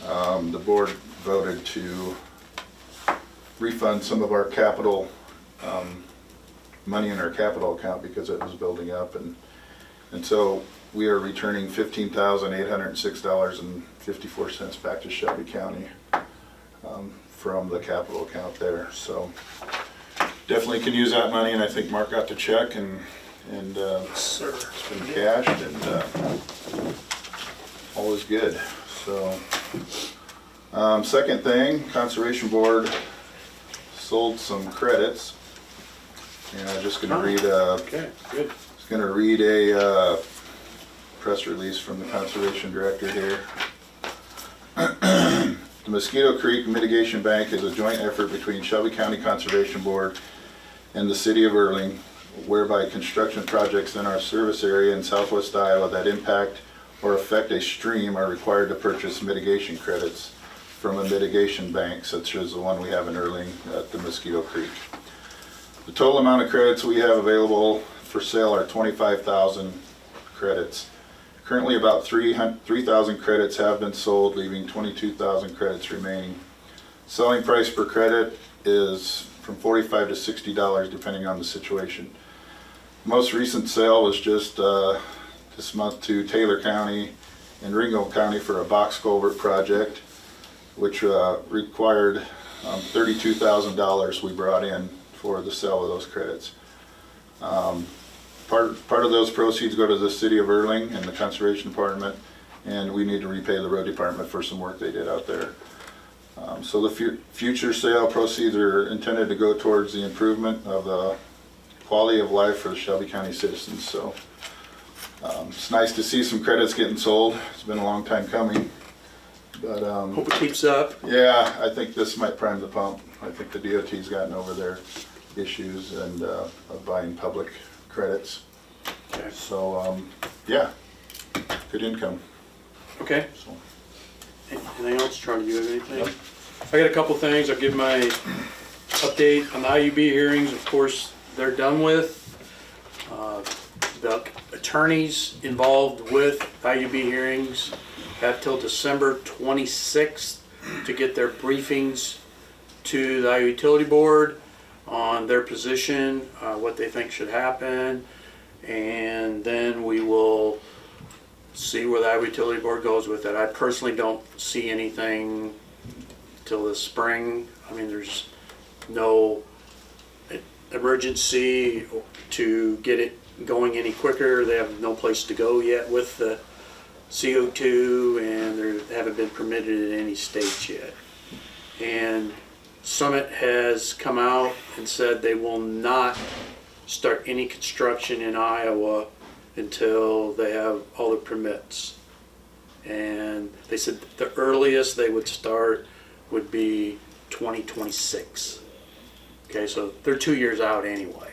[SPEAKER 3] the board voted to refund some of our capital, money in our capital account because it was building up, and so we are returning $15,806.54 back to Shelby County from the capital account there. So definitely can use that money, and I think Mark got the check and
[SPEAKER 4] Sir.
[SPEAKER 3] it's been cashed, and all is good. So second thing, Conservation Board sold some credits, and I'm just gonna read
[SPEAKER 1] Okay, good.
[SPEAKER 3] Just gonna read a press release from the Conservation Director here. The Mosquito Creek Mitigation Bank is a joint effort between Shelby County Conservation Board and the City of Erling, whereby construction projects in our service area in southwest Iowa that impact or affect a stream are required to purchase mitigation credits from a mitigation bank such as the one we have in Erling at the Mosquito Creek. The total amount of credits we have available for sale are 25,000 credits. Currently about 3,000 credits have been sold, leaving 22,000 credits remaining. Selling price per credit is from $45 to $60 depending on the situation. Most recent sale was just this month to Taylor County and Ringgold County for a box culvert project, which required $32,000 we brought in for the sale of those credits. Part of those proceeds go to the City of Erling and the Conservation Department, and we need to repay the Road Department for some work they did out there. So the future sale proceeds are intended to go towards the improvement of the quality of life for the Shelby County citizens. So It's nice to see some credits getting sold. It's been a long time coming. But
[SPEAKER 1] Hope it keeps up.
[SPEAKER 3] yeah, I think this might prime the pump. I think the DOT's gotten over their issues and of buying public credits.
[SPEAKER 1] Okay.
[SPEAKER 3] So, yeah, good income.
[SPEAKER 1] Okay.
[SPEAKER 3] So,
[SPEAKER 1] Anything else, Charlie, you have anything? I got a couple things, I'll give my update on the IUB hearings, of course, they're done with. The attorneys involved with IUB hearings have till December 26th to get their briefings to the Iowa Utility Board on their position, what they think should happen, and then we will see where the Iowa Utility Board goes with it. I personally don't see anything till the spring. I mean, there's no emergency to get it going any quicker. They have no place to go yet with the CO2, and they haven't been permitted in any states yet. And Summit has come out and said they will not start any construction in Iowa until they have all the permits. And they said the earliest they would start would be 2026. Okay, so they're 2 years out anyway.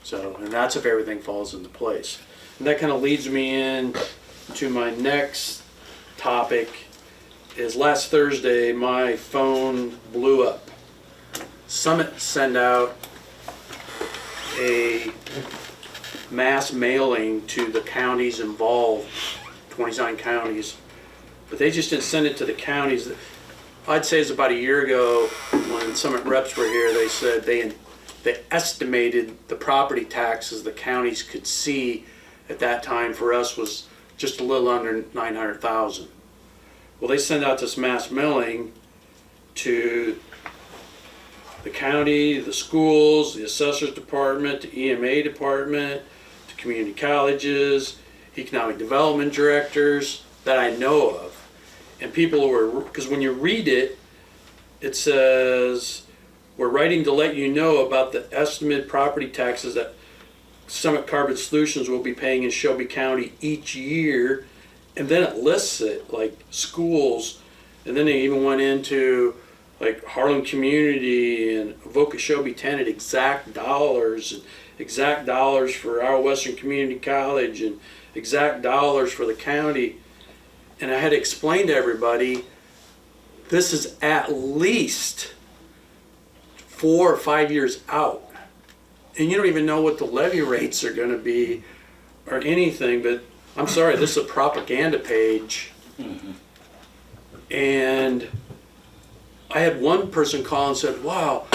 [SPEAKER 1] So, and that's if everything falls into place. And that kind of leads me in to my next topic is last Thursday my phone blew up. Summit sent out a mass mailing to the counties involved, 29 counties, but they just didn't send it to the counties. I'd say it's about a year ago when Summit reps were here, they said they estimated the property taxes the counties could see at that time for us was just a little under 900,000. Well, they sent out this mass mailing to the county, the schools, the assessor's department, the EMA department, the community colleges, economic development directors that I know of. And people were, because when you read it, it says, we're writing to let you know about the estimated property taxes that Summit Carbon Solutions will be paying in Shelby County each year. And then it lists it, like schools, and then they even went into like Harlan Community and Avoca Shelby Tenant, exact dollars for our Western Community College and exact dollars for the county. And I had to explain to everybody, this is at least 4 or 5 years out. And you don't even know what the levy rates are gonna be or anything, but I'm sorry, this is a propaganda page. And I had one person call and said, wow,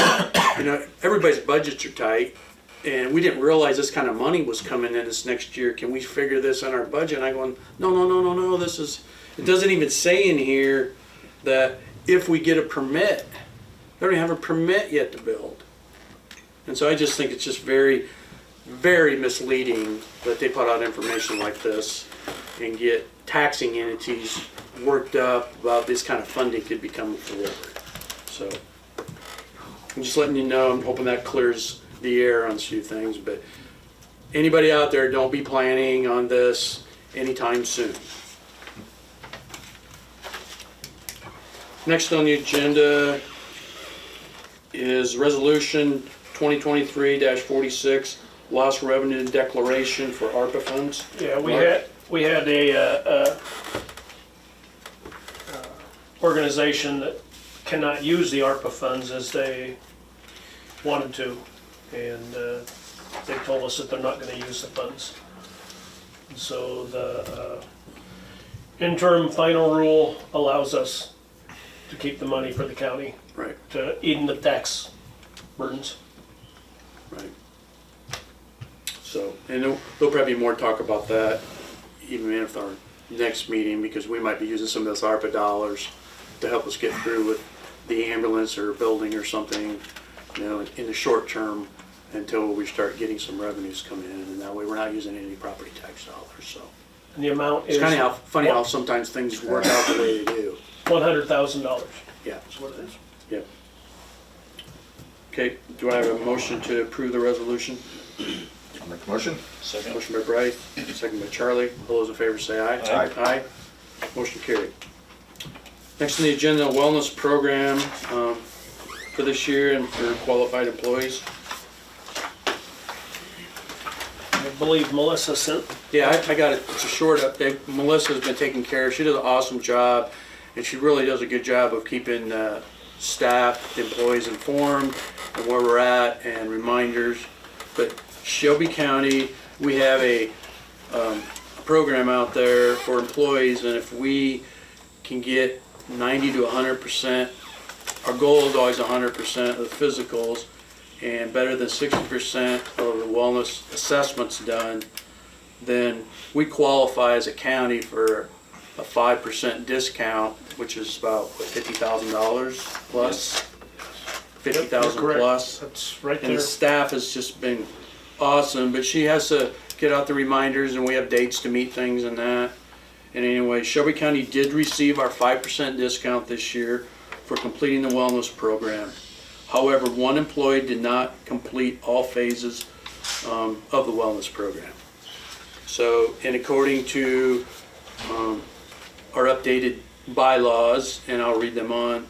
[SPEAKER 1] you know, everybody's budgets are tight, and we didn't realize this kind of money was coming in this next year. Can we figure this in our budget? And I go, no, this is, it doesn't even say in here that if we get a permit, they don't even have a permit yet to build. And so I just think it's just very, very misleading that they put out information like this and get taxing entities worked up about this kind of funding could be coming forward. So I'm just letting you know, I'm hoping that clears the air on a few things, but anybody out there, don't be planning on this anytime soon. Next on the agenda is resolution 2023-46, lost revenue declaration for ARPA funds.
[SPEAKER 4] Yeah, we had a organization that cannot use the ARPA funds as they wanted to, and they told us that they're not going to use the funds. And so the interim final rule allows us to keep the money for the county,
[SPEAKER 1] Right,
[SPEAKER 4] to even the tax burdens.
[SPEAKER 1] right. So, and there'll probably be more talk about that even if our next meeting, because we might be using some of those ARPA dollars to help us get through with the ambulance or building or something, you know, in the short term until we start getting some revenues coming in, and that way we're not using any property tax dollars, so.
[SPEAKER 4] And the amount is
[SPEAKER 1] It's kind of funny how sometimes things work out the way they do.
[SPEAKER 4] $100,000.
[SPEAKER 1] Yeah.
[SPEAKER 4] That's what it is.
[SPEAKER 1] Yeah. Okay, do I have a motion to approve the resolution?
[SPEAKER 3] I'll make the motion.
[SPEAKER 7] Second.
[SPEAKER 1] Motion by Bryce, second by Charlie. All those in favor say aye.
[SPEAKER 3] Aye.
[SPEAKER 1] Aye. Motion carried. Next on the agenda, wellness program for this year and for qualified employees.
[SPEAKER 4] I believe Melissa sent,
[SPEAKER 1] Yeah, I got it. It's a short update. Melissa's been taking care of, she does an awesome job, and she really does a good job of keeping staff, employees informed of where we're at and reminders. But Shelby County, we have a program out there for employees, and if we can get 90 to 100%, our goal is always 100% of the physicals, and better than 60% of the wellness assessments done, then we qualify as a county for a 5% discount, which is about what, $50,000 plus?
[SPEAKER 4] Yep,
[SPEAKER 1] 50,000
[SPEAKER 4] you're correct.
[SPEAKER 1] plus.
[SPEAKER 4] That's right
[SPEAKER 1] And
[SPEAKER 4] there.
[SPEAKER 1] the staff has just been awesome, but she has to get out the reminders, and we have dates to meet things and that. And anyway, Shelby County did receive our 5% discount this year for completing the wellness program. However, one employee did not complete all phases of the wellness program. So, and according to our updated bylaws, and I'll read them on,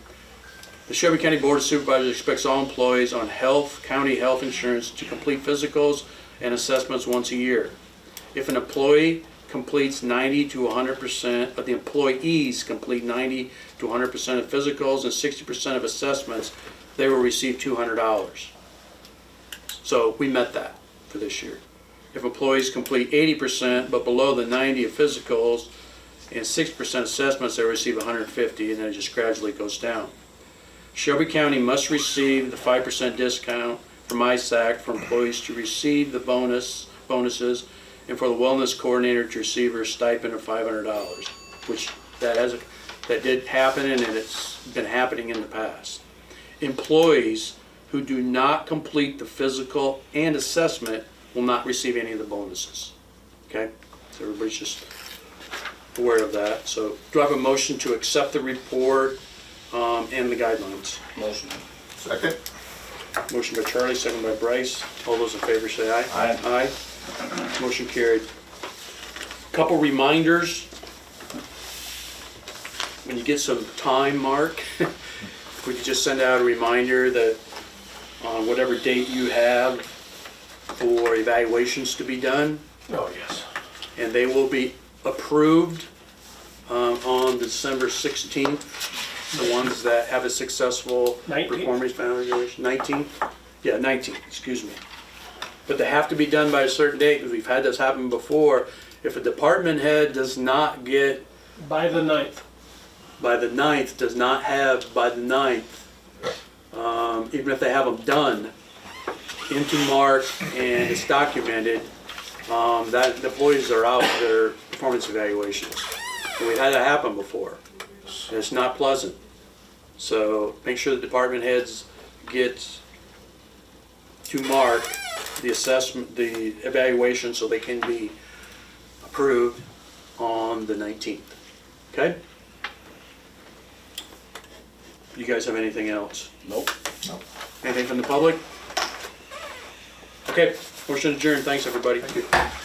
[SPEAKER 1] the Shelby County Board of Supervisors expects all employees on county health insurance to complete physicals and assessments once a year. If an employee completes 90 to 100%, of the employees complete 90 to 100% of physicals and 60% of assessments, they will receive $200. So we met that for this year. If employees complete 80% but below the 90 of physicals and 6% assessments, they receive $150, and then it just gradually goes down. Shelby County must receive the 5% discount from ISAC for employees to receive the bonuses, and for the wellness coordinator to receive her stipend of $500, which that did happen, and it's been happening in the past. Employees who do not complete the physical and assessment will not receive any of the bonuses. Okay, so everybody's just aware of that. So do I have a motion to accept the report and the guidelines?
[SPEAKER 7] Motion.
[SPEAKER 3] Second.
[SPEAKER 1] Motion by Charlie, second by Bryce. All those in favor say aye.
[SPEAKER 7] Aye.
[SPEAKER 1] Aye. Motion carried. Couple reminders. When you get some time, Mark, we could just send out a reminder that on whatever date you have for evaluations to be done,
[SPEAKER 4] Oh, yes.
[SPEAKER 1] and they will be approved on December 16th. The ones that have a successful
[SPEAKER 4] 19th?
[SPEAKER 1] performance evaluation. 19th? Yeah, 19th, excuse me. But they have to be done by a certain date, because we've had this happen before. If a department head does not get
[SPEAKER 4] By the 9th.
[SPEAKER 1] by the 9th, does not have by the 9th, even if they have them done into March and it's documented, that the employees are out their performance evaluations. And we've had that happen before. And it's not pleasant. So make sure the department heads get to Mark the assessment, the evaluation, so they can be approved on the 19th. Okay? You guys have anything else?
[SPEAKER 7] Nope.
[SPEAKER 1] Anything from the public? Okay, motion adjourned. Thanks, everybody. Thank you.